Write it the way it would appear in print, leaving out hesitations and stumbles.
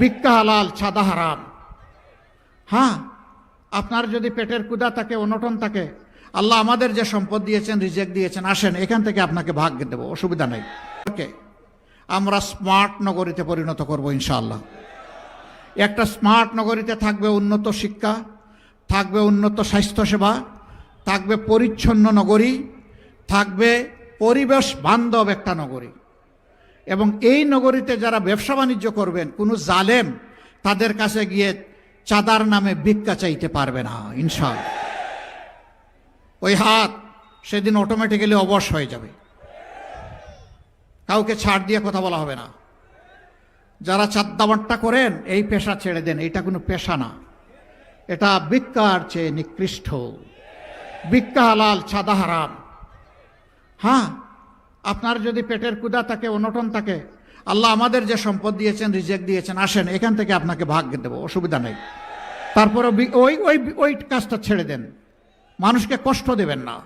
ভিক্ষা হালাল, ছাদা হারাম। হ্যাঁ, আপনার যদি পেটের ক্ষুধা থাকে, অনটন থাকে, আল্লাহ আমাদের যে সম্পদ দিয়েছেন, রিজেক্ট দিয়েছেন, আসেন এখান থেকে আপনাকে ভাগ দেব, অসুবিধা নেই। আমরা স্মার্ট নগরীতে পরিণত করব ইনশাআল্লাহ। একটা স্মার্ট নগরীতে থাকবে উন্নত শিক্ষা, থাকবে উন্নত স্বাস্থ্যসেবা, থাকবে পরিচ্ছন্ন নগরী, থাকবে পরিবেশ বান্ধব একটা নগরী। এবং এই নগরীতে যারা ব্যবসা বাণিজ্য করবেন, কোনো জালেম তাদের কাছে গিয়ে চাঁদার নামে ভিক্ষা চাইতে পারবে না ইনশাআল্লাহ। ওই হাত সেদিন অটোমেটিক্যালি অবশ হয়ে যাবে, কাউকে ছাড় দিয়ে কথা বলা হবে না। যারা চাঁদাবাট্টা করেন এই পেশা ছেড়ে দেন, এটা কোনো পেশা না, এটা ভিক্ষার চেয়ে নিকৃষ্ট। ভিক্ষা হালাল, ছাদা হারাম। হ্যাঁ, আপনার যদি পেটের ক্ষুধা থাকে, অনটন থাকে, আল্লাহ আমাদের যে সম্পদ দিয়েছেন, রিজেক্ট দিয়েছেন, আসেন এখান থেকে আপনাকে ভাগ দেব, অসুবিধা নেই। তারপরে ওই কাজটা ছেড়ে দেন, মানুষকে কষ্ট দেবেন না।